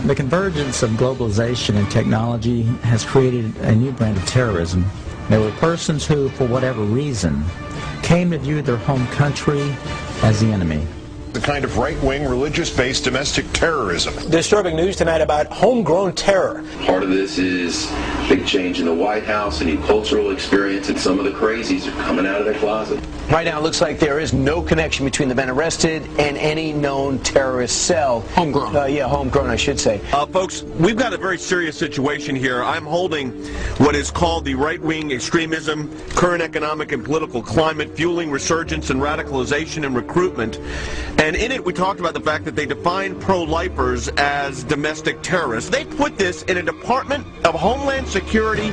The convergence of globalization and technology has created a new brand of terrorism. There were persons who, for whatever reason, came to view their home country as the enemy. The kind of right-wing, religious-based domestic terrorism. Disturbing news tonight about homegrown terror. Part of this is big change in the White House, a new cultural experience, and some of the crazies are coming out of their closet. Right now, it looks like there is no connection between the men arrested and any known terrorist cell. Homegrown. Yeah, homegrown, I should say. Folks, we've got a very serious situation here. I'm holding what is called the right-wing extremism, current economic and political climate, fueling resurgence and radicalization and recruitment. And in it, we talked about the fact that they define pro-lifers as domestic terrorists. They put this in a Department of Homeland Security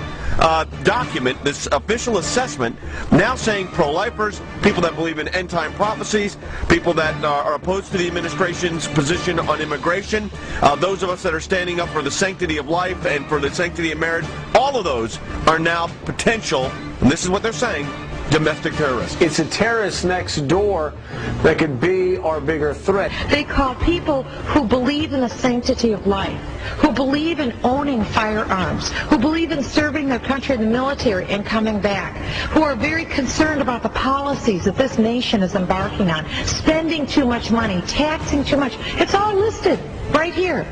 document, this official assessment, now saying pro-lifers, people that believe in end-time prophecies, people that are opposed to the administration's position on immigration, those of us that are standing up for the sanctity of life and for the sanctity of marriage, all of those are now potential, and this is what they're saying, domestic terrorists. It's a terrorist next door that could be our bigger threat. They call people who believe in the sanctity of life, who believe in owning firearms, who believe in serving their country in the military and coming back, who are very concerned about the policies that this nation is embarking on, spending too much money, taxing too much. It's all listed right here.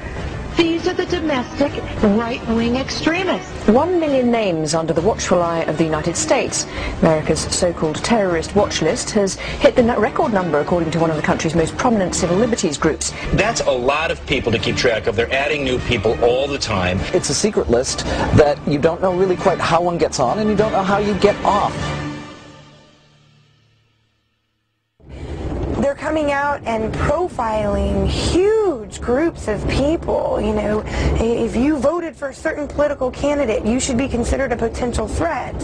These are the domestic right-wing extremists. 1 million names under the watchful eye of the United States. America's so-called terrorist watch list has hit the record number according to one of the country's most prominent civil liberties groups. That's a lot of people to keep track of. They're adding new people all the time. It's a secret list that you don't know really quite how one gets on and you don't know how you get off. They're coming out and profiling huge groups of people. You know, if you voted for a certain political candidate, you should be considered a potential threat.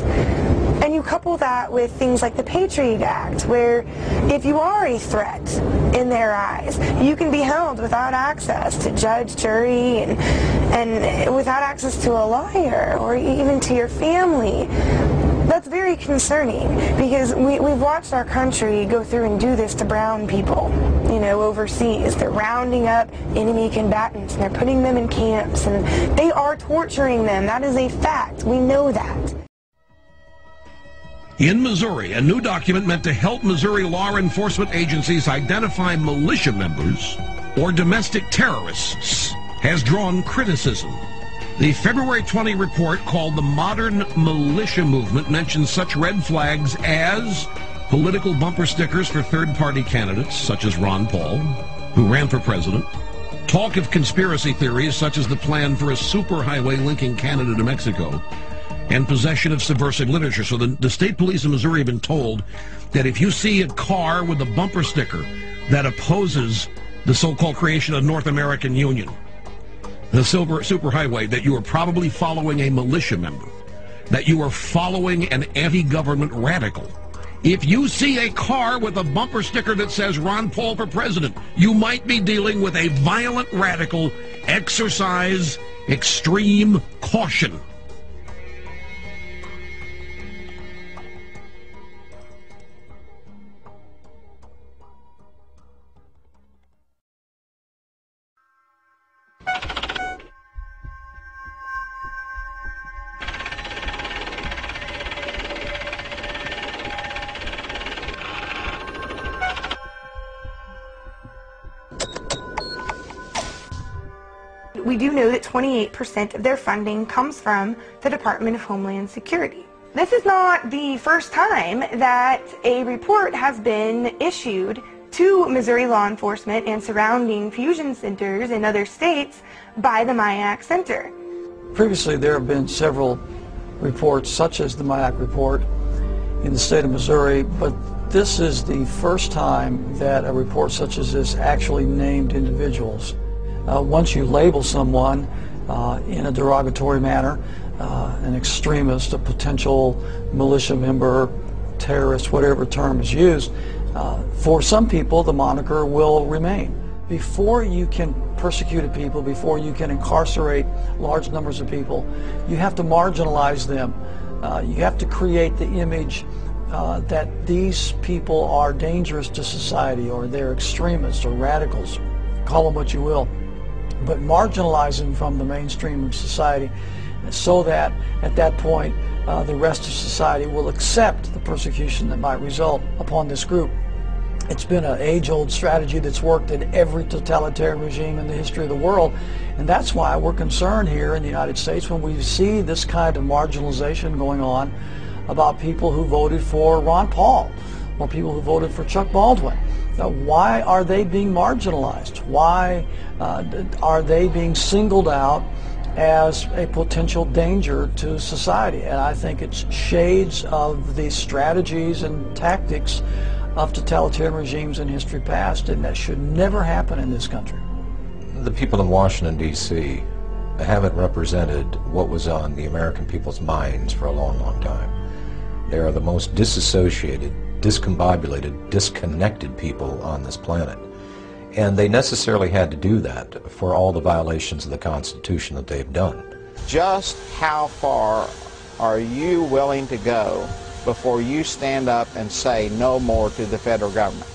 And you couple that with things like the Patriot Act, where if you are a threat in their eyes, you can be held without access to judge, jury, and without access to a lawyer or even to your family. That's very concerning because we've watched our country go through and do this to brown people, you know, overseas. They're rounding up enemy combatants and they're putting them in camps and they are torturing them. That is a fact. We know that. In Missouri, a new document meant to help Missouri law enforcement agencies identify militia members or domestic terrorists has drawn criticism. The February 20 report called the Modern Militia Movement mentions such red flags as political bumper stickers for third-party candidates, such as Ron Paul, who ran for president, talk of conspiracy theories such as the plan for a superhighway linking Canada to Mexico, and possession of subversive literature. So the state police of Missouri have been told that if you see a car with a bumper sticker that opposes the so-called creation of North American Union, the superhighway, that you are probably following a militia member, that you are following an anti-government radical. If you see a car with a bumper sticker that says Ron Paul for president, you might be dealing with a violent radical. Exercise extreme caution. We do know that 28% of their funding comes from the Department of Homeland Security. This is not the first time that a report has been issued to Missouri law enforcement and surrounding fusion centers in other states by the MIAC Center. Previously, there have been several reports, such as the MIAC report in the state of Missouri, but this is the first time that a report such as this actually named individuals. Once you label someone in a derogatory manner, an extremist, a potential militia member, terrorist, whatever term is used, for some people the moniker will remain. Before you can persecute people, before you can incarcerate large numbers of people, you have to marginalize them. You have to create the image that these people are dangerous to society, or they're extremists or radicals, call them what you will. but marginalize them from the mainstream of society so that at that point the rest of society will accept the persecution that might result upon this group. It's been an age-old strategy that's worked in every totalitarian regime in the history of the world, and that's why we're concerned here in the United States when we see this kind of marginalization going on about people who voted for Ron Paul or people who voted for Chuck Baldwin. Now, why are they being marginalized? Why are they being singled out as a potential danger to society? And I think it's shades of the strategies and tactics of totalitarian regimes in history past, and that should never happen in this country. The people in Washington, D.C. haven't represented what was on the American people's minds for a long, long time. They are the most disassociated, discombobulated, disconnected people on this planet. And they necessarily had to do that for all the violations of the Constitution that they've done. Just how far are you willing to go before you stand up and say no more to the federal government?